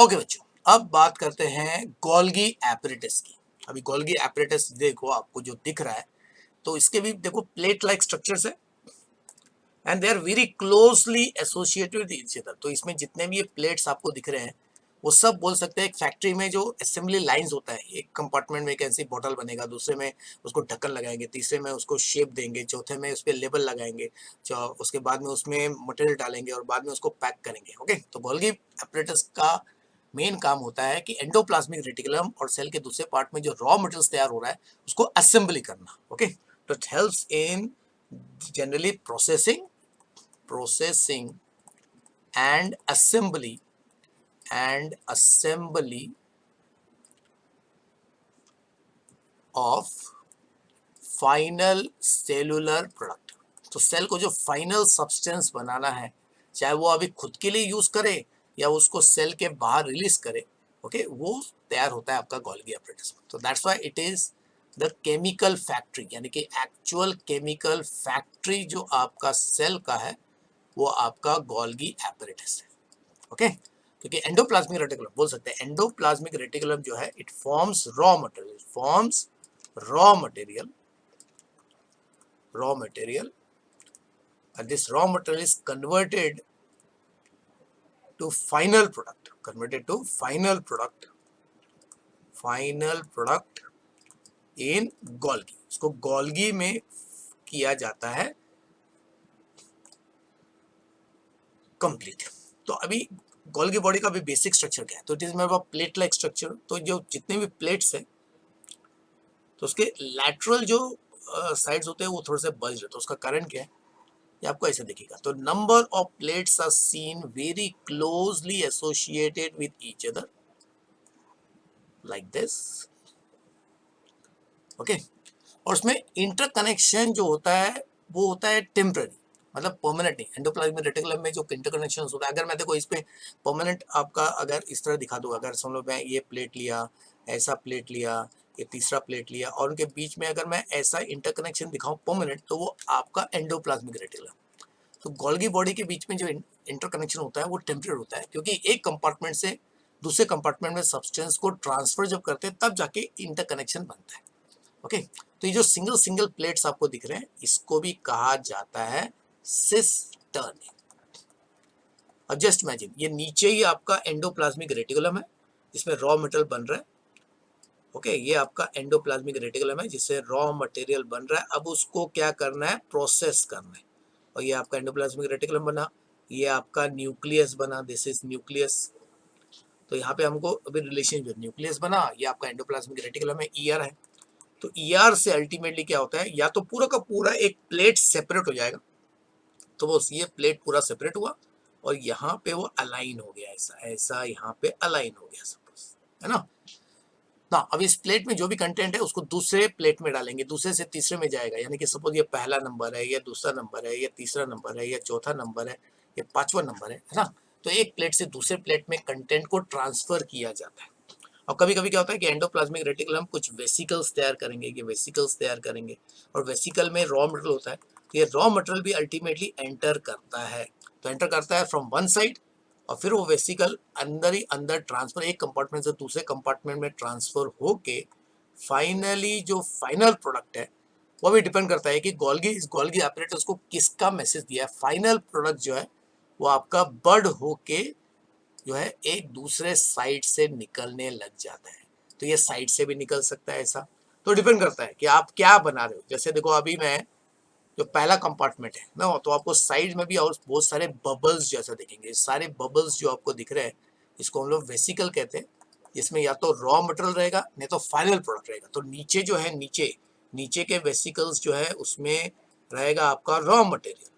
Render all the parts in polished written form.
Okay बच्चों, अब बात करते हैं गोल्गी एपरेटस की। अभी गोल्गी एपरेटस देखो, आपको जो दिख रहा है तो इसके भी देखो प्लेट लाइक स्ट्रक्चर्स है and they are very closely associated with each other. तो इसमें जितने भी ये प्लेट्स आपको दिख रहे हैं वो सब बोल सकते हैं एक फैक्ट्री में जो असेंबली लाइंस होता है, एक कंपार्टमेंट में एक ऐसी बॉटल बनेगा, दूसरे में उसको ढक्कन लगाएंगे, तीसरे में उसको शेप देंगे, चौथे में उस पर लेबल लगाएंगे, उसके बाद में उसमें मटेरियल डालेंगे और बाद में उसको पैक करेंगे। ओके, तो गोल्गी एपरेटस का मेन काम होता है कि एंडोप्लाज्मिक रेटिकुलम और सेल के दूसरे पार्ट में जो रॉ मटेरियल तैयार हो रहा है उसको असेंबली करना। ओके, तो it helps in generally processing and assembly of final cellular product. तो सेल को जो फाइनल सब्सटेंस बनाना है, चाहे वो अभी खुद के लिए यूज करे या उसको सेल के बाहर रिलीज करे, ओके, वो तैयार होता है आपका गोल्गी एपरेटस। तो that's why it is the chemical factory, यानी कि एक्चुअल केमिकल फैक्ट्री जो आपका सेल का है वो आपका गोल्गी एपरेटस है। ओके, क्योंकि एंडोप्लाज्मिक रेटिकुलम बोल सकते हैं, एंडोप्लाज्मिक रेटिकुलम जो है it forms raw material and this raw material is converted to final product in Golgi. इसको गोल्गी में किया जाता है कंप्लीट। तो अभी गोल्गी बॉडी का भी बेसिक स्ट्रक्चर क्या है, तो it is made of plate like structure. तो जो जितने भी प्लेट्स है तो उसके लैटरल जो साइड्स होते हैं वो थोड़े से बल्ज रहते हैं। तो उसका कारण क्या है, ये आपको ऐसे दिखेगा। तो number of plates are seen very closely associated with each other like this. Okay, और उसमें इंटरकनेक्शन जो होता है वो होता है टेम्पररी, मतलब परमानेंट नहीं। एंडोप्लाज्मिक रेटिकुलम में जो इंटरकनेक्शन होता है, अगर मैं देखो इस पे परमानेंट आपका अगर इस तरह दिखा दूँ, अगर समझ लो मैं ये प्लेट लिया, ऐसा प्लेट लिया, ये तीसरा प्लेट लिया और उनके बीच में अगर मैं ऐसा इंटरकनेक्शन दिखाऊं परमानेंट, तो वो आपका एंडोप्लाज्मिक रेटिकुलम। तो गोल्गी बॉडी के बीच में जो इंटरकनेक्शन होता है वो टेम्पररी होता है, क्योंकि एक कंपार्टमेंट से दूसरे कंपार्टमेंट में सब्सटेंस को ट्रांसफर जब करते हैं तब जाके इंटरकनेक्शन बनता है। ओके, तो ये जो सिंगल प्लेट्स आपको दिख रहे हैं इसको भी कहा जाता है सिस्टर्न। अब जस्ट इमेजिन, ये नीचे ही आपका एंडोप्लाज्मिक रेटिकुलम है जिसमें रॉ मटेरियल बन रहा है। ओके, ये आपका एंडोप्लाज्मिक रेटिकुलम है जिससे रॉ मटेरियल बन रहा है। अब उसको क्या करना है, प्रोसेस करना है। और ये आपका एंडोप्लाज्मिक रेटिकुलम बना, ये आपका न्यूक्लियस बना, दिस इज न्यूक्लियस। तो यहाँ पे हमको अभी रिलेशन जो न्यूक्लियस बना, ये आपका एंडोप्लाज्मिक रेटिकुलम है, ईआर है। तो ईआर से अल्टीमेटली क्या होता है, या तो पूरा का पूरा एक प्लेट सेपरेट हो जाएगा, तो वो ये प्लेट पूरा सेपरेट हुआ और यहाँ पे वो अलाइन हो गया, ऐसा ऐसा यहाँ पे अलाइन हो गया सपोज, है ना। ना अब इस प्लेट में जो भी कंटेंट है उसको दूसरे प्लेट में डालेंगे, दूसरे से तीसरे में जाएगा, यानी कि सपोज ये पहला नंबर है, ये दूसरा नंबर है, ये तीसरा नंबर है, ये चौथा नंबर है, ये पांचवा नंबर है ना। तो एक प्लेट से दूसरे प्लेट में कंटेंट को ट्रांसफर किया जाता है। और कभी कभी क्या होता है कि एंडोप्लाज्मिक रेटिकुलम कुछ वेसिकल्स तैयार करेंगे, ये वेसिकल्स तैयार करेंगे और वेसिकल में रॉ मटेरियल होता है। तो ये रॉ मटेरियल भी अल्टीमेटली एंटर करता है, तो एंटर करता है फ्रॉम वन साइड और फिर वो वेसिकल अंदर ही अंदर ट्रांसफर, एक कंपार्टमेंट से दूसरे कंपार्टमेंट में ट्रांसफर होके फाइनली जो फाइनल प्रोडक्ट है वो भी डिपेंड करता है कि इस गोल्गी एपरेटस को किसका मैसेज दिया है। फाइनल प्रोडक्ट जो है वो आपका बर्ड होके जो है एक दूसरे साइड से निकलने लग जाता है। तो ये साइड से भी निकल सकता है ऐसा, तो डिपेंड करता है कि आप क्या बना रहे हो। जैसे देखो अभी मैं जो पहला कंपार्टमेंट है ना, तो आपको साइड में भी और बहुत सारे बबल्स जैसा दिखेंगे। सारे बबल्स जो आपको दिख रहे हैं इसको हम लोग वेसिकल कहते हैं, जिसमें या तो रॉ मटेरियल रहेगा नहीं तो फाइनल प्रोडक्ट रहेगा। तो नीचे जो है, नीचे के वेसिकल्स जो है उसमें रहेगा आपका रॉ मटेरियल,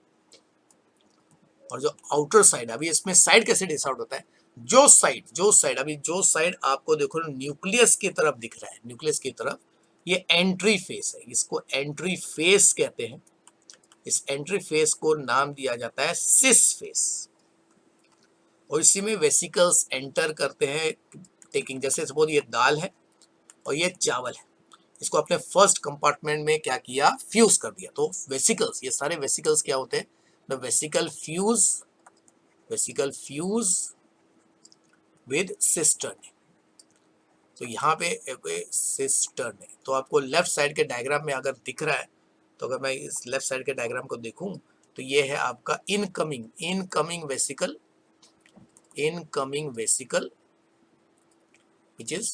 और जो आउटर साइड, अभी इसमें साइड कैसे डिसाइड होता है, जो साइड आपको देखो न्यूक्लियस की तरफ दिख रहा है, न्यूक्लियस की तरफ, ये एंट्री फेस है, इसको एंट्री फेस कहते हैं। इस एंट्री फेस को नाम दिया जाता है सिस फेस, और इसी में वेसिकल्स एंटर करते हैं टेकिंग, जैसे सपोज ये दाल है और ये चावल है, इसको अपने फर्स्ट कंपार्टमेंट में क्या किया, फ्यूज कर दिया। तो वेसिकल्स, ये सारे वेसिकल्स क्या होते हैं, the vesicle fuse with cistern. तो यहाँ पे एक सिस्टर्न है, तो आपको लेफ्ट साइड के डायग्राम में अगर दिख रहा है, तो अगर मैं इस लेफ्ट साइड के डायग्राम को देखूं तो ये है आपका incoming vesicle, which is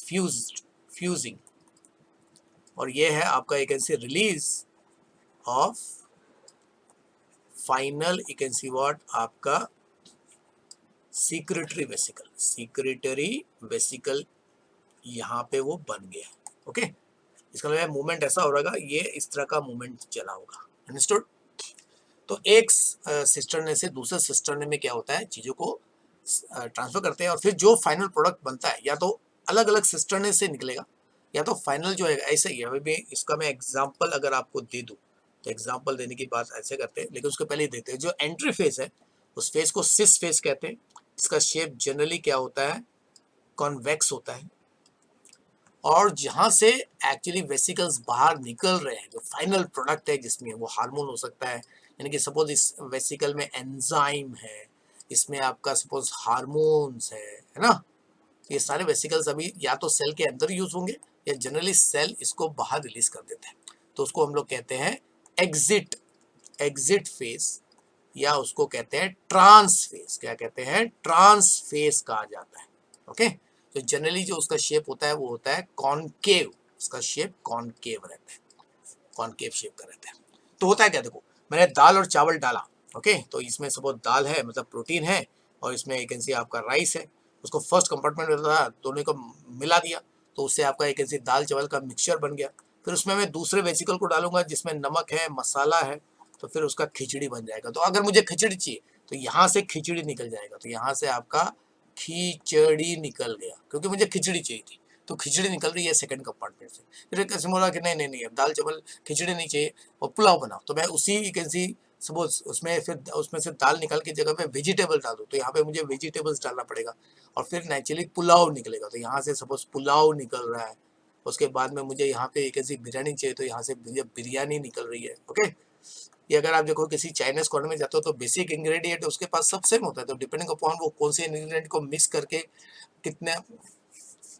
fusing, और ये है आपका you can C release of final, you can see what, आपका सीक्रेटरी वेसिकल यहाँ पे वो बन गया। ओके, इसका मतलब मूवमेंट ऐसा हो रहा, ये इस तरह का मूवमेंट चला होगा। अंडरस्टूड। तो एक सिस्टर्ने से दूसरे सिस्टर्ने में क्या होता है, चीजों को ट्रांसफर करते हैं और फिर जो फाइनल प्रोडक्ट बनता है या तो अलग अलग सिस्टर्ने से निकलेगा या तो फाइनल जो है ऐसे ही है। अभी भी इसका मैं एग्जांपल अगर आपको दे दूं तो एग्जांपल देने की बात ऐसे करते हैं, लेकिन उसके पहले ही देते हैं। जो एंट्री फेज है उस फेज को सिस फेज कहते हैं। इसका शेप जनरली क्या होता है, कॉन्वेक्स होता है। और जहां से एक्चुअली वेसिकल्स बाहर निकल रहे हैं, जो फाइनल प्रोडक्ट है जिसमें वो हार्मोन हो सकता है, यानी कि सपोज इस वेसिकल में एंजाइम है, इसमें आपका सपोज हार्मोन्स है ना। ये सारे वेसिकल्स अभी या तो सेल के अंदर यूज होंगे या जनरली सेल इसको बाहर रिलीज कर देते हैं, तो उसको हम लोग कहते हैं एग्जिट फेज, या उसको कहते हैं ट्रांस फेज। क्या कहते हैं, ट्रांस फेज कहा जाता है। ओके, तो जनरली जो उसका शेप होता है वो होता है कॉनकेव, उसका शेप कॉनकेव रहता है, कॉनकेव शेप का रहता है। तो होता है क्या, देखो मैंने दाल और चावल डाला, ओके, तो इसमें सपोज दाल है मतलब प्रोटीन है, और इसमें एक कैन सी आपका राइस है। उसको फर्स्ट कंपार्टमेंट में था, दोनों को मिला दिया तो उससे आपका एक कैन सी दाल चावल का मिक्सचर बन गया। फिर उसमें मैं दूसरे वेजिकल को डालूंगा जिसमें नमक है, मसाला है, तो फिर उसका खिचड़ी बन जाएगा। तो अगर मुझे खिचड़ी चाहिए तो यहाँ से खिचड़ी निकल जाएगा, तो यहाँ से आपका खिचड़ी निकल गया क्योंकि मुझे खिचड़ी चाहिए थी, तो खिचड़ी निकल रही है सेकंड कंपार्टमेंट से। फिर कैसे बोला कि नहीं नहीं नहीं, अब दाल चावल खिचड़ी नहीं चाहिए और पुलाव बनाओ, तो मैं उसी कैसी सपोज उसमें फिर उसमें से दाल निकाल के जगह पे वेजिटेबल डाल दूँ, तो यहाँ पे मुझे वेजिटेबल्स डालना पड़ेगा और फिर नेचुरली पुलाव निकलेगा। तो यहाँ से सपोज पुलाव निकल रहा है, उसके बाद में मुझे यहाँ पे एक ऐसी बिरयानी चाहिए, तो यहाँ से बिरयानी निकल रही है। ओके, ये अगर आप देखो किसी चाइनीज कॉर्नर में जाते हो तो बेसिक इंग्रेडिएंट उसके पास सब सेम होता है, तो डिपेंडिंग अपॉन वो कौन से इंग्रेडिएंट को मिक्स करके कितने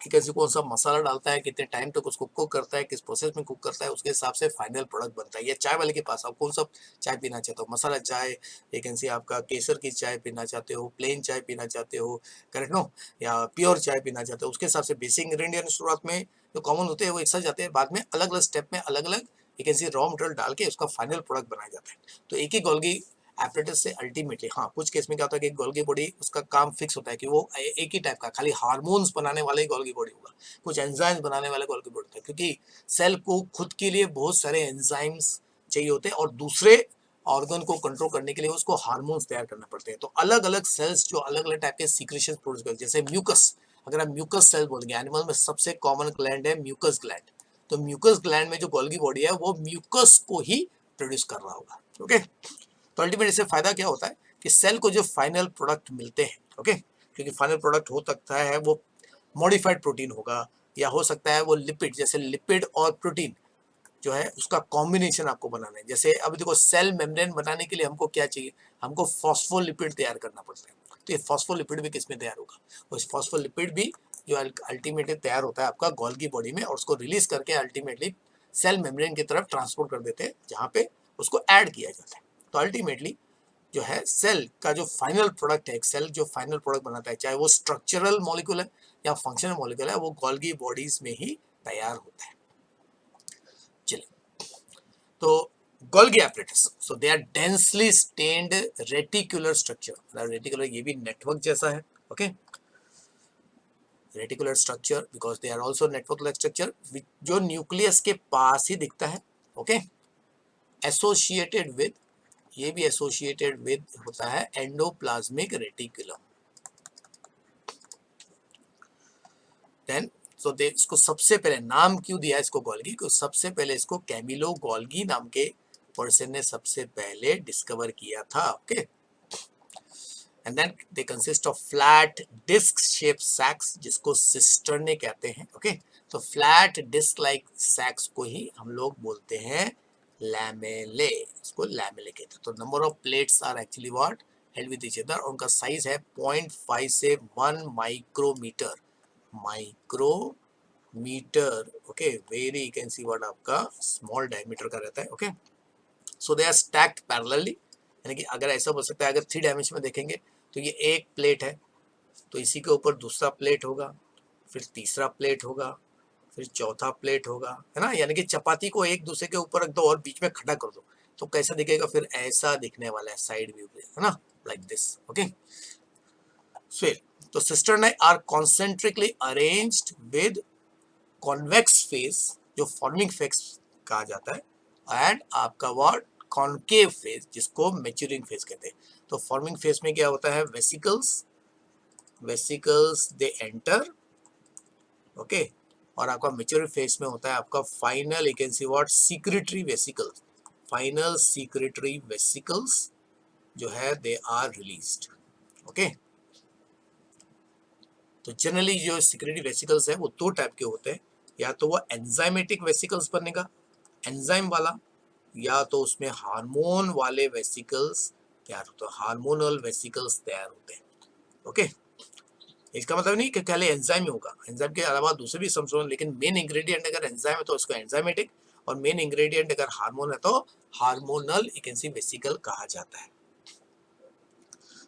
कैसे कौन सा मसाला डालता है, कितने टाइम तक उसको कुक करता है, किस प्रोसेस में कुक करता है, उसके हिसाब से फाइनल प्रोडक्ट बनता है। या चाय वाले के पास आप कौन सा चाय पीना चाहते हो, मसाला चाय, वैकेंसी आपका केसर की चाय पीना चाहते हो, प्लेन चाय पीना चाहते हो, करेक्ट नो, या प्योर चाय पीना चाहते हो, उसके हिसाब से बेसिक इंग्रेडिएंट शुरुआत में जो कॉमन होते हैं वो एक साथ जाते हैं, बाद में अलग अलग स्टेप में अलग अलग वैकेंसी रॉ मटेरियल डाल के उसका फाइनल प्रोडक्ट बनाया जाता है। तो एक ही गोल्गी एपरेटस से अल्टीमेटली, हाँ कुछ केस में क्या होता है कि गोल्गी बॉडी उसका काम फिक्स होता है कि वो एक ही टाइप का खाली हार्मोन्स बनाने वाला ही गोल्गी बॉडी होगा, कुछ एंजाइम्स बनाने वाले गोल्गी बॉडी होता है, क्योंकि सेल को खुद के लिए बहुत सारे एंजाइम्स चाहिए होते हैं और दूसरे ऑर्गन को कंट्रोल करने के लिए उसको हार्मोन्स तैयार करना पड़ते हैं। तो अलग अलग सेल्स जो अलग अलग टाइप के सीक्रेशन प्रोड्यूस करते हैं, जैसे म्यूकस, अगर आप म्यूकस सेल बोलेंगे, एनिमल में सबसे कॉमन ग्लैंड है म्यूकस ग्लैंड, तो म्यूकस ग्लैंड में जो गोल्गी बॉडी है वो म्यूकस को ही प्रोड्यूस कर रहा होगा। ओके, तो अल्टीमेट इससे फायदा क्या होता है कि सेल को जो फाइनल प्रोडक्ट मिलते हैं, ओके, क्योंकि फाइनल प्रोडक्ट हो सकता है वो मॉडिफाइड प्रोटीन होगा या हो सकता है वो लिपिड, जैसे लिपिड और प्रोटीन जो है उसका कॉम्बिनेशन आपको बनाना है। जैसे अब देखो सेल मेम्ब्रेन बनाने के लिए हमको क्या चाहिए, हमको फॉस्फोलिपिड तैयार करना पड़ता है, तो ये फॉस्फोलिपिड भी किसमें तैयार होगा, उस फॉस्फोलिपिड भी जो अल्टीमेटली तैयार होता है आपका गोल्गी बॉडी में, और उसको रिलीज करके अल्टीमेटली सेल मेम्ब्रेन की तरफ ट्रांसपोर्ट कर देते हैं जहाँ पे उसको ऐड किया जाता है। तो अल्टीमेटली जो है सेल का जो फाइनल प्रोडक्ट है, एक सेल जो फाइनल प्रोडक्ट बनाता है, चाहे वो स्ट्रक्चरल मॉलिक्यूल है या फंक्शनल मॉलिक्यूल है, वो गोल्गी बॉडीज में ही तैयार होता है। चलिए, तो Golgi apparatus, so they are densely stained reticular structure, reticular ये भी नेटवर्क जैसा है। Okay, reticular structure because they are also network like structure जो न्यूक्लियस के पास ही दिखता है। ओके, एसोसिएटेड विद, ये भी एसोसिएटेड विद होता है एंडोप्लाज्मिक रेटिकुलम। देन सो दे इसको सबसे पहले नाम क्यों दिया इसको गोल्गी, क्योंकि सबसे पहले इसको कैमिलो गोल्गी नाम के पर्सन ने सबसे पहले डिस्कवर किया था। Okay, and then they consist of flat disc shape sacs जिसको सिस्टर्ने कहते हैं। ओके, तो फ्लैट डिस्क लाइक सैक्स को ही हम लोग बोलते हैं लैमेले, इसको लैमेले कहते हैं। तो number of plates are actually what held with each other, उनका साइज है 0.5 से 1 micrometer, micrometer, okay, very you can see what आपका स्मॉल डायमीटर का रहता है, okay. So they are stacked parallelly, यानी कि अगर ऐसा बोल सकता है, अगर 3 डायमेंशन में देखेंगे तो ये एक प्लेट है, तो इसी के ऊपर दूसरा प्लेट होगा, फिर तीसरा प्लेट होगा, फिर चौथा प्लेट होगा, है ना, यानी कि चपाती को एक दूसरे के ऊपर रख दो और बीच में खड़ा कर दो तो कैसा दिखेगा, फिर ऐसा दिखने वाला है साइड व्यू पे, है ना, लाइक दिस, ओके। फिर तो cisternae are concentrically arranged with convex face, जो फॉर्मिंग फेस कहा जाता है, एंड आपका वर्ड कॉन्केव फेस, जिसको मैच्योरिंग फेस कहते हैं। तो फॉर्मिंग फेस में क्या होता है, vesicles, vesicles they enter, okay, और आपका मैच्योर फेस में होता है आपका final, you can see what, secretory vesicles, final secretory vesicles जो है दे आर रिलीज्ड, ओके। तो जनरली जो सीक्रेटरी वेसिकल्स है वो दो टाइप के होते हैं, या तो वो एंजाइमेटिक वेसिकल्स बनेगा, एंजाइम वाला, या तो उसमें हार्मोन वाले वेसिकल्स तैयार होते हैं, हार्मोनल वेसिकल्स तैयार होते हैं, ओके। इसका मतलब नहीं कि पहले एंजाइम ही होगा, एंजाइम के अलावा दूसरे भी संशोधन, लेकिन मेन इंग्रेडिएंट अगर एंजाइम है तो उसको एंजाइमेटिक, और मेन इंग्रेडिएंट अगर हार्मोन है तो hormonal you can see vesicle कहा जाता है।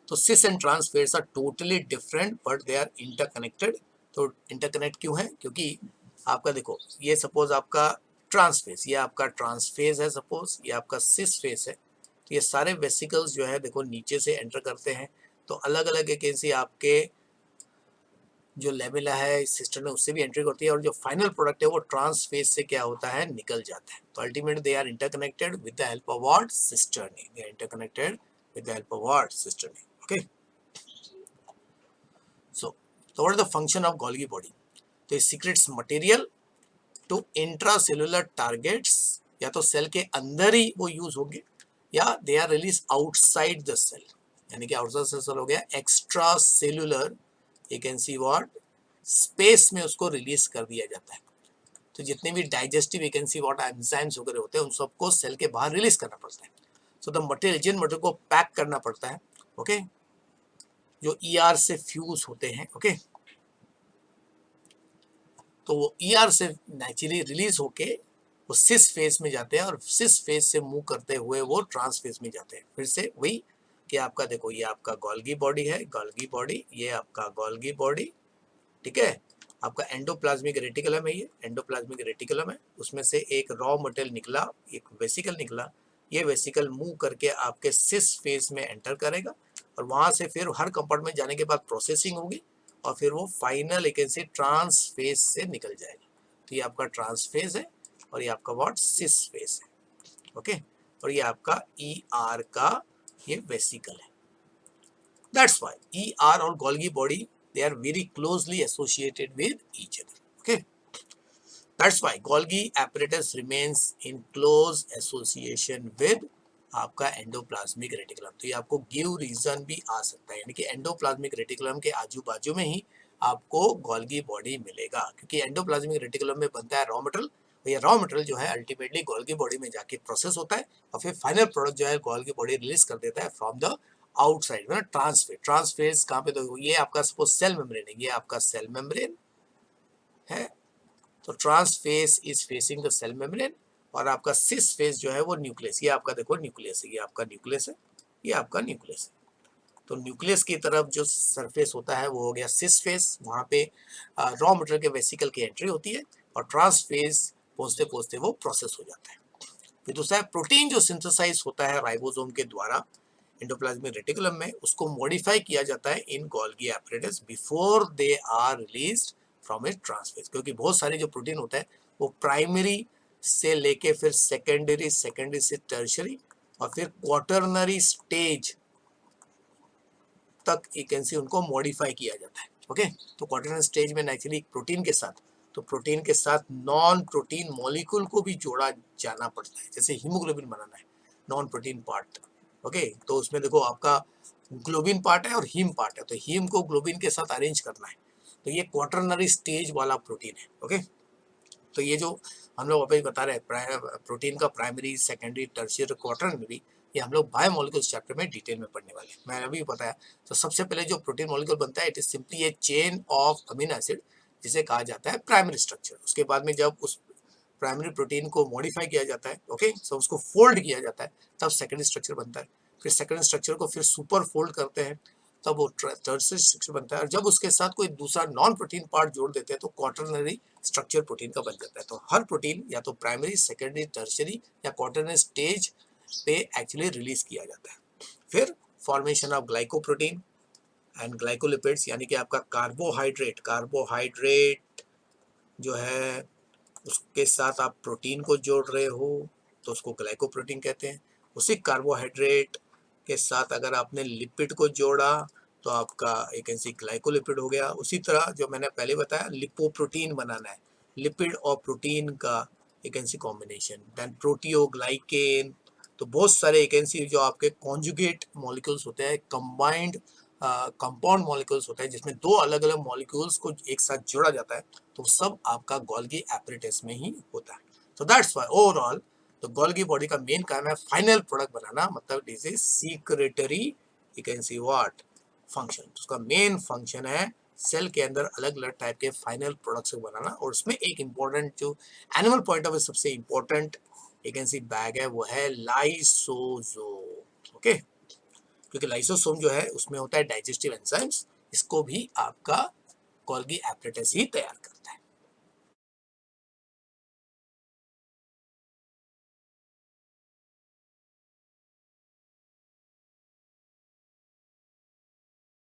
तो cis and trans face are totally different but they are interconnected. तो इंटरकनेक्ट क्यों है, क्योंकि आपका देखो ये सपोज आपका ट्रांस फेस, ये आपका ट्रांस फेस है, सपोज ये आपका सिस फेस है, तो ये सारे वेसिकल्स जो है देखो नीचे से एंटर करते हैं, तो अलग अलग एक ऐसी आपके जो लेमेला है इस सिस्टम में उससे भी एंट्री होती है, और जो फाइनल प्रोडक्ट है वो ट्रांस फेस से क्या होता है, निकल जाता है। तो ultimately they are interconnected with the help of what, cisternae, they are interconnected with the help of what, cisternae, okay. So तो what is the function of Golgi body, तो it secretes material to intracellular targets, या तो cell के अंदर ही वो use होंगे, या they are release outside the cell, यानी कि आउटसाइड सेल हो गया extracellular, you can see what, space में उसको रिलीज कर दिया जाता है। तो जितने भी डाइजेस्टिव वैकेंसी व्हाट एंजाइम्स वगैरह होते हैं उन सबको सेल के बाहर रिलीज करना पड़ता है। सो द मटेरियल, जिन मटेरियल को पैक करना पड़ता है, ओके, जो ईआर से फ्यूज होते हैं, ओके, तो वो ईआर से नेचुरली रिलीज होके वो सिस फेज में जाते हैं, और सिस फेज से मूव करते हुए वो ट्रांस फेज में जाते हैं। फिर से वही कि आपका देखो ये आपका गोल्गी बॉडी है, गोल्गी बॉडी, ये आपका गोल्गी बॉडी, ठीक है। आपका एंडोप्लाज्मिक रेटिकुलम है, ये एंडोप्लाज्मिक रेटिकुलम है, उसमें से एक रॉ मटेरियल निकला, एक वेसिकल निकला, ये वेसिकल मूव करके आपके सिस फेज में एंटर करेगा, और वहां से फिर हर कंपार्टमेंट जाने के बाद प्रोसेसिंग होगी, और फिर वो फाइनल एक ऐसे ट्रांस फेज से निकल जाएगा। तो ये आपका ट्रांस फेज है, और ये आपका व्हाट, सिस फेज है, ओके। और ये आपका ई आर का ये वेसिकल है। That's why ER और Golgi body, they are very closely associated with each other. Okay, that's why Golgi apparatus remains in close association with आपका एंडोप्लाज्मिक रेटिकुलम। तो ये आपको गिव रीजन भी आ सकता है, यानी कि एंडोप्लाज्मिक रेटिकुलम के आजू बाजू में ही आपको गोल्गी बॉडी मिलेगा, क्योंकि एंडोप्लाज्मिक रेटिकुलम में बनता है रॉ मटेरियल, और ये रॉ मटेरियल जो है अल्टीमेटली गोल्गी बॉडी में जाके प्रोसेस होता है, और फिर फाइनल प्रोडक्ट जो है गोल्गी बॉडी रिलीज कर देता है फ्रॉम द आउटसाइड में। ट्रांसफेज, ट्रांसफेज कहाँ पे, तो ये आपका सपोज सेल मेम्ब्रेन है, ये आपका सेल मेम्ब्रेन है, तो transphase is facing the cell membrane, और आपका सिस फेज जो है वो न्यूक्लियस, ये आपका देखो न्यूक्लियस है, ये आपका न्यूक्लियस है, ये आपका न्यूक्लियस है। तो न्यूक्लियस की तरफ जो सरफेस होता है वो हो गया सिस फेज, वहाँ पे रॉ मटेरियल के वेसिकल की एंट्री होती है, और ट्रांसफेज पहुँचते पहुँचते वो प्रोसेस हो जाता है। फिर दूसरा है प्रोटीन जो सिंथेसाइज होता है राइबोसोम के द्वारा एंडोप्लाज्मिक रेटिकुलम में, उसको मॉडिफाई किया जाता है in Golgi apparatus before they are released from it trans face, क्योंकि बहुत सारे जो प्रोटीन होता है वो प्राइमरी से लेके फिर सेकेंडरी, सेकेंडरी से टर्शरी, और फिर क्वार्टरनरी स्टेज तक वैकेंसी उनको मॉडिफाई किया जाता है, ओके। तो क्वार्टरनरी स्टेज में नेचुरली प्रोटीन के साथ, तो प्रोटीन के साथ नॉन प्रोटीन मॉलिक्यूल को भी जोड़ा जाना पड़ता है, जैसे हीमोग्लोबिन बनाना है, नॉन प्रोटीन पार्ट, ओके। तो उसमें देखो आपका ग्लोबिन पार्ट है और हीम पार्ट है, तो हीम को ग्लोबिन के साथ अरेंज करना है, तो ये क्वार्टरनरी स्टेज वाला प्रोटीन है, ओके। तो ये जो हम लोग अभी बता रहे हैं प्रोटीन का प्राइमरी, सेकेंडरी, टर्शियरी, क्वार्टरनरी, ये हम लोग बायोमोलिकुल्स चैप्टर में डिटेल में पढ़ने वाले हैं। मैंने अभी बताया, तो सबसे पहले जो प्रोटीन मॉलिक्यूल बनता है it is simply A chain of amino acid जिसे कहा जाता है प्राइमरी स्ट्रक्चर। उसके बाद में जब उस प्राइमरी प्रोटीन को मॉडिफाई किया जाता है, ओके, सो उसको फोल्ड किया जाता है, तब सेकेंडरी स्ट्रक्चर बनता है। फिर सेकेंडरी स्ट्रक्चर को फिर सुपर फोल्ड करते हैं, तब वो टर्सरी स्ट्रक्चर बनता है। और जब उसके साथ कोई दूसरा नॉन प्रोटीन पार्ट जोड़ देते हैं तो क्वाटरनरी स्ट्रक्चर प्रोटीन का बन जाता है। तो हर प्रोटीन या तो प्राइमरी, सेकेंडरी, टर्सरी या क्वाटरनरी स्टेज पे एक्चुअली रिलीज किया जाता है। फिर formation of glycoprotein and glycolipids, यानी कि आपका कार्बोहाइड्रेट जो है उसके साथ आप प्रोटीन को जोड़ रहे हो तो उसको ग्लाइकोप्रोटीन कहते हैं। उसी कार्बोहाइड्रेट के साथ अगर आपने लिपिड को जोड़ा तो आपका एक ऐसी ग्लाइकोलिपिड हो गया। उसी तरह जो मैंने पहले बताया लिपोप्रोटीन बनाना है, लिपिड और प्रोटीन का एक ऐसी कॉम्बिनेशन, देन प्रोटियोग्लाइकेन। तो बहुत सारे एक ऐसी जो आपके कॉन्जुगेट मॉलिक्यूल्स होते हैं, कंबाइंड कंपाउंड मॉलिक्यूल्स होते हैं जिसमें दो अलग अलग मॉलिक्यूल्स को एक साथ जोड़ा जाता है, तो सब आपका गोल्गी एपरेटस में ही होता है। तो दैट्स व्हाई ओवरऑल तो गोल्गी बॉडी का मेन काम है फाइनल प्रोडक्ट बनाना, मतलब this is secretory you can see what function. उसका मेन फंक्शन है सेल के अंदर अलग अलग टाइप के फाइनल प्रोडक्ट्स को बनाना। और उसमें एक इम्पोर्टेंट जो एनिमल पॉइंट ऑफ व्यू सबसे इम्पोर्टेंट एक ऐसी बैग है वो है लाइसोसोम। ओके, क्योंकि लाइसोसोम जो है उसमें होता है डाइजेस्टिव एंजाइम्स, इसको भी आपका गोल्गी एपरेटस ही तैयार